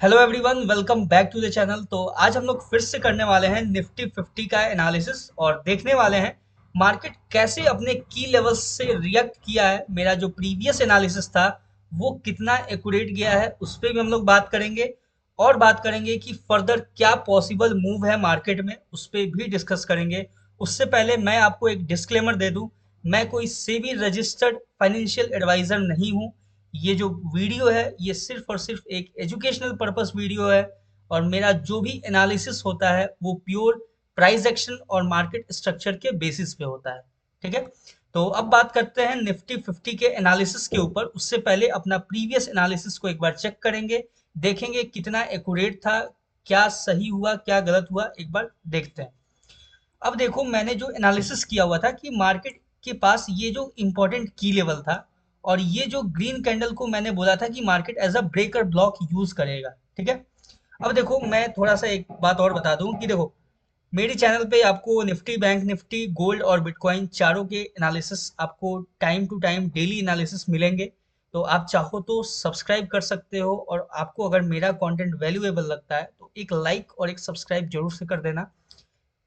Hello everyone, welcome back to the channel. तो आज हम लोग फिर से करने वाले हैं निफ्टी 50 का एनालिसिस और देखने वाले हैं मार्केट कैसे अपने की लेवल्स से रिएक्ट किया है। मेरा जो प्रीवियस एनालिसिस था वो कितना एक्यूरेट गया है उस पर भी हम लोग बात करेंगे और बात करेंगे कि फर्दर क्या पॉसिबल मूव है मार्केट में, उस पर भी डिस्कस करेंगे। उससे पहले मैं आपको एक डिस्क्लेमर दे दूं, मैं कोई सेबी रजिस्टर्ड फाइनेंशियल एडवाइजर नहीं हूं। ये जो वीडियो है ये सिर्फ और सिर्फ एक एजुकेशनल पर्पस वीडियो है और मेरा जो भी एनालिसिस होता है वो प्योर प्राइस एक्शन और मार्केट स्ट्रक्चर के बेसिस पे होता है। ठीक है, तो अब बात करते हैं निफ्टी 50 के एनालिसिस के ऊपर। उससे पहले अपना प्रीवियस एनालिसिस को एक बार चेक करेंगे, देखेंगे कितना एक्यूरेट था, क्या सही हुआ क्या गलत हुआ, एक बार देखते हैं। अब देखो, मैंने जो एनालिसिस किया हुआ था कि मार्केट के पास ये जो इंपॉर्टेंट की लेवल था और ये जो ग्रीन कैंडल को मैंने बोला था कि market as a breaker block use करेगा। ठीक है, अब देखो मैं थोड़ा सा एक बात और बता दूं कि देखो, मेरे चैनल पे आपको निफ्टी, बैंक निफ्टी, गोल्ड और बिटकॉइन चारों के एनालिसिस आपको time to time daily analysis मिलेंगे। तो आप चाहो तो सब्सक्राइब कर सकते हो और आपको अगर मेरा कंटेंट वैल्यूएबल लगता है तो एक लाइक और एक सब्सक्राइब जरूर से कर देना।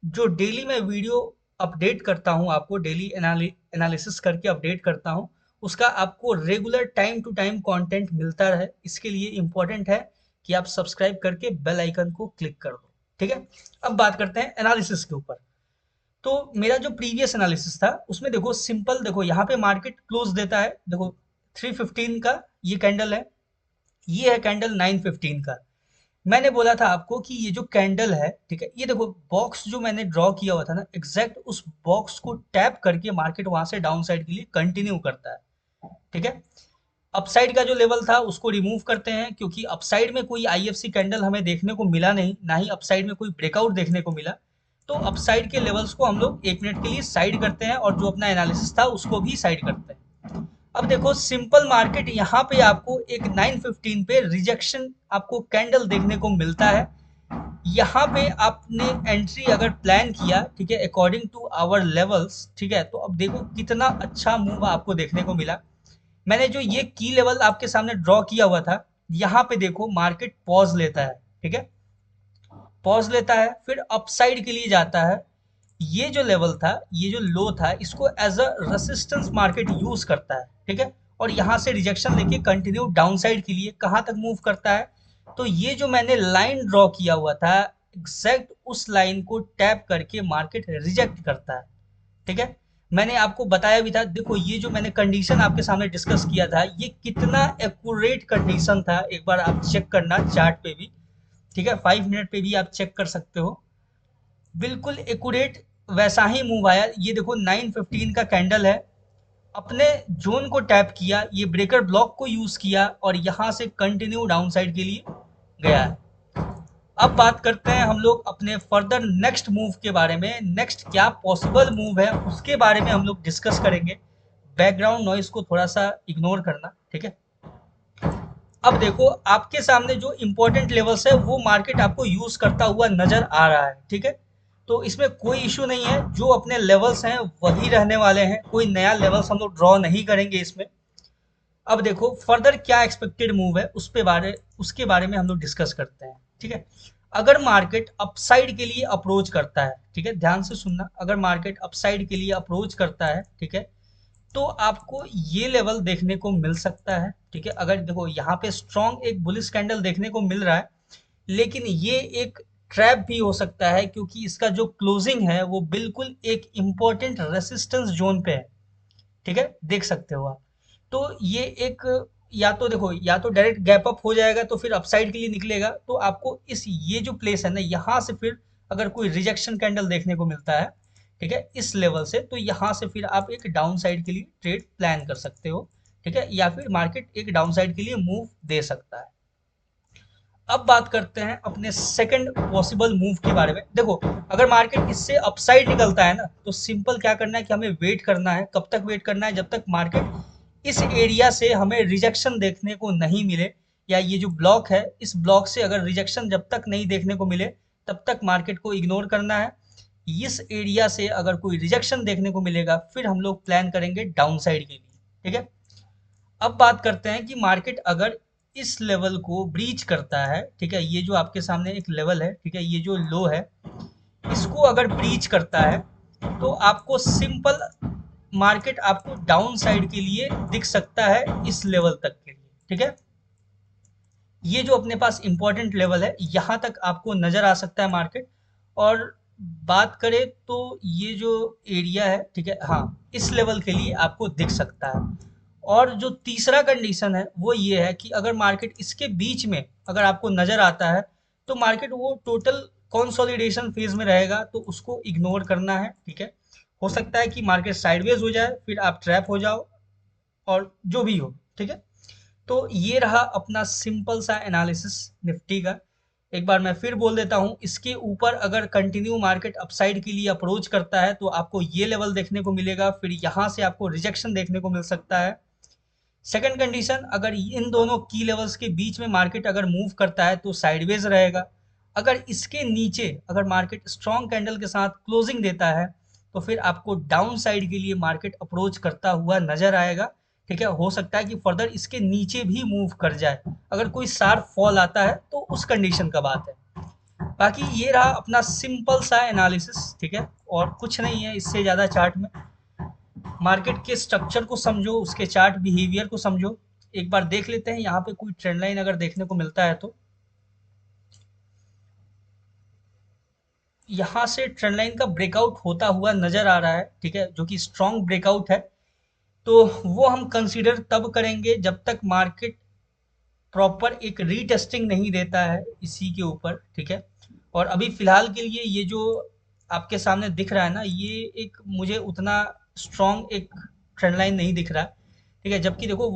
जो डेली मैं वीडियो अपडेट करता हूँ, आपको डेली एनालिसिस करके अपडेट करता हूँ, उसका आपको regular time to time content मिलता रहे, इसके लिए इम्पोर्टेंट है कि आप सब्सक्राइब करके बेल आइकन को क्लिक कर दो। ठीक है, अब बात करते हैं एनालिसिस के ऊपर। तो मेरा जो प्रीवियस एनालिसिस था उसमें देखो, सिंपल देखो, यहाँ पे मार्केट क्लोज देता है, देखो 315 का ये कैंडल है, ये है कैंडल 915 का। मैंने बोला था आपको कि ये जो कैंडल है, ठीक है, ये देखो बॉक्स जो मैंने ड्रॉ किया हुआ था ना, एग्जैक्ट उस बॉक्स को टैप करके मार्केट वहां से डाउन साइड के लिए कंटिन्यू करता है। ठीक है, अपसाइड का जो लेवल था उसको रिमूव करते हैं क्योंकि अपसाइड में कोई आईएफसी कैंडल हमें देखने को मिला नहीं, ना ही अपसाइड में कोई ब्रेकआउट देखने को मिला। तो अपसाइड के लेवल्स को हम लोग 1 मिनट के लिए साइड करते हैं और जो अपना एनालिसिस था उसको भी साइड करते हैं। अब देखो, सिंपल मार्केट यहाँ पे आपको एक 915 पे रिजेक्शन आपको कैंडल देखने को मिलता है। यहाँ पे आपने एंट्री अगर प्लान किया, ठीक है, अकॉर्डिंग टू आवर लेवल्स, ठीक है, तो अब देखो कितना अच्छा मूव आपको देखने को मिला। मैंने जो ये की लेवल आपके सामने ड्रॉ किया हुआ था, यहाँ पे देखो मार्केट पॉज लेता है। ठीक है, पॉज लेता है फिर अपसाइड के लिए जाता है। ये जो लेवल था, ये जो लो था, इसको as a resistance market use करता है। ठीक है, और यहाँ से रिजेक्शन लेके कंटिन्यू डाउन साइड के लिए कहाँ तक मूव करता है। तो ये जो मैंने लाइन ड्रॉ किया हुआ था, एग्जैक्ट उस लाइन को टैप करके मार्केट रिजेक्ट करता है। ठीक है, मैंने आपको बताया भी था, देखो ये जो मैंने कंडीशन आपके सामने डिस्कस किया था ये कितना एक्यूरेट कंडीशन था, एक बार आप चेक करना चार्ट पे भी। ठीक है, 5 मिनट पे भी आप चेक कर सकते हो, बिल्कुल एक्यूरेट वैसा ही मूव आया। ये देखो 915 का कैंडल है, अपने जोन को टैप किया, ये ब्रेकर ब्लॉक को यूज किया और यहां से कंटिन्यू डाउन साइड के लिए गया है। अब बात करते हैं हम लोग अपने फर्दर नेक्स्ट मूव के बारे में, नेक्स्ट क्या पॉसिबल मूव है उसके बारे में हम लोग डिस्कस करेंगे। बैकग्राउंड नॉइस को थोड़ा सा इग्नोर करना। ठीक है, अब देखो आपके सामने जो इंपॉर्टेंट लेवल्स है वो मार्केट आपको यूज करता हुआ नजर आ रहा है। ठीक है, तो इसमें कोई इशू नहीं है, जो अपने लेवल्स हैं वही रहने वाले हैं, कोई नया लेवल्स हम लोग ड्रॉ नहीं करेंगे इसमें। अब देखो फर्दर क्या एक्सपेक्टेड मूव है उसके बारे में हम लोग डिस्कस करते हैं। ठीक है, अगर मार्केट अपसाइड के लिए अप्रोच करता है, ठीक है, ध्यान से सुनना, अगर मार्केट अपसाइड के लिए अप्रोच करता है, ठीक है, तो आपको ये लेवल देखने को मिल सकता है। ठीक है, अगर देखो यहाँ पे स्ट्रॉन्ग एक बुलिश कैंडल देखने को मिल रहा है, लेकिन ये एक ट्रैप भी हो सकता है क्योंकि इसका जो क्लोजिंग है वो बिल्कुल एक इंपॉर्टेंट रेसिस्टेंस जोन पे है। ठीक है, देख सकते हो आप। तो ये एक, या तो देखो, या तो डायरेक्ट गैप अप हो जाएगा तो फिर अपसाइड के लिए निकलेगा, तो आपको इस ये जो प्लेस है ना, यहाँ से फिर अगर कोई रिजेक्शन कैंडल देखने को मिलता है, ठीक है, इस लेवल से, तो यहाँ से फिर आप एक डाउन साइड के लिए ट्रेड प्लान कर सकते हो। ठीक है, या फिर मार्केट एक डाउन साइड के लिए मूव दे सकता है। अब बात करते हैं अपने सेकंड पॉसिबल मूव के बारे में। देखो, अगर मार्केट इससे अपसाइड निकलता है ना, तो सिंपल क्या करना है कि हमें वेट करना है। कब तक वेट करना है? जब तक मार्केट इस एरिया से हमें रिजेक्शन देखने को नहीं मिले, या ये जो ब्लॉक है इस ब्लॉक से अगर रिजेक्शन जब तक नहीं देखने को मिले तब तक मार्केट को इग्नोर करना है। इस एरिया से अगर कोई रिजेक्शन देखने को मिलेगा फिर हम लोग प्लान करेंगे डाउन साइड के लिए। ठीक है, अब बात करते हैं कि मार्केट अगर इस लेवल को ब्रीच करता है, ठीक है, ये जो आपके सामने एक लेवल है, ठीक है, ये जो लो है, इसको अगर ब्रीच करता है तो आपको सिंपल मार्केट आपको डाउन साइड के लिए दिख सकता है इस लेवल तक के लिए, ठीक है। ये जो अपने पास इंपॉर्टेंट लेवल है, यहाँ तक आपको नजर आ सकता है मार्केट। और बात करें तो ये जो एरिया है, ठीक है, हाँ, इस लेवल के लिए आपको दिख सकता है। और जो तीसरा कंडीशन है वो ये है कि अगर मार्केट इसके बीच में अगर आपको नजर आता है तो मार्केट वो टोटल कंसोलिडेशन फेज में रहेगा, तो उसको इग्नोर करना है, ठीक है। हो सकता है कि मार्केट साइडवेज हो जाए, फिर आप ट्रैप हो जाओ, और जो भी हो, ठीक है। तो ये रहा अपना सिंपल सा एनालिसिस निफ्टी का। एक बार मैं फिर बोल देता हूँ, इसके ऊपर अगर कंटिन्यू मार्केट अपसाइड के लिए अप्रोच करता है तो आपको ये लेवल देखने को मिलेगा, फिर यहाँ से आपको रिजेक्शन देखने को मिल सकता है। सेकंड कंडीशन, अगर इन दोनों की लेवल्स के बीच में मार्केट अगर मूव करता है तो साइडवेज रहेगा। अगर इसके नीचे अगर मार्केट स्ट्रॉन्ग कैंडल के साथ क्लोजिंग देता है तो फिर आपको डाउन साइड के लिए मार्केट अप्रोच करता हुआ नजर आएगा, ठीक है। हो सकता है कि फर्दर इसके नीचे भी मूव कर जाए, अगर कोई शार्प फॉल आता है तो उस कंडीशन का बात है। बाकी ये रहा अपना सिंपल सा एनालिसिस, ठीक है, और कुछ नहीं है इससे ज़्यादा। चार्ट में मार्केट के स्ट्रक्चर को समझो, उसके चार्ट बिहेवियर को समझो। एक बार देख लेते हैं यहाँ पे कोई ट्रेंड लाइन अगर देखने को मिलता है तो। यहाँ से ट्रेंड लाइन का ब्रेकआउट होता हुआ नजर आ रहा है, ठीक है, जो कि स्ट्रॉन्ग ब्रेकआउट है। तो वो हम कंसीडर तब करेंगे जब तक मार्केट प्रॉपर एक रीटेस्टिंग नहीं देता है इसी के ऊपर, ठीक है। और अभी फिलहाल के लिए ये जो आपके सामने दिख रहा है ना, ये एक मुझे उतना स्ट्रॉन्ग एक ट्रेंड लाइन नहीं दिख रहा है, ठीक है। जबकि देखो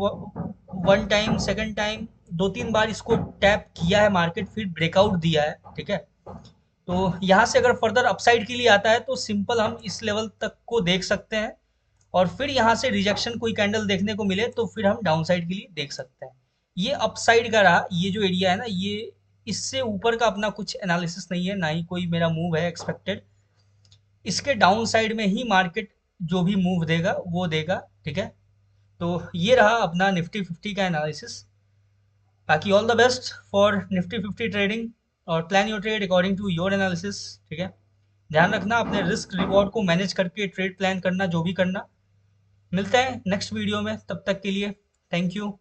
वन टाइम, सेकंड टाइम, दो तीन बार इसको टैप किया है मार्केट, फिर ब्रेकआउट दिया है, ठीक है। तो यहाँ से अगर फर्दर अपसाइड के लिए आता है तो सिंपल हम इस लेवल तक को देख सकते हैं, और फिर यहाँ से रिजेक्शन कोई कैंडल देखने को मिले तो फिर हम डाउन साइड के लिए देख सकते हैं। ये अपसाइड का रहा, ये जो एरिया है ना, ये इससे ऊपर का अपना कुछ एनालिसिस नहीं है, ना ही कोई मेरा मूव है एक्सपेक्टेड। इसके डाउन साइड में ही मार्केट जो भी मूव देगा वो देगा, ठीक है। तो ये रहा अपना निफ्टी 50 का एनालिसिस। बाकी all the best for Nifty 50 trading, और plan your trade according to your analysis, ठीक है। ध्यान रखना अपने रिस्क रिवॉर्ड को मैनेज करके ट्रेड प्लान करना, जो भी करना। मिलते हैं नेक्स्ट वीडियो में, तब तक के लिए थैंक यू।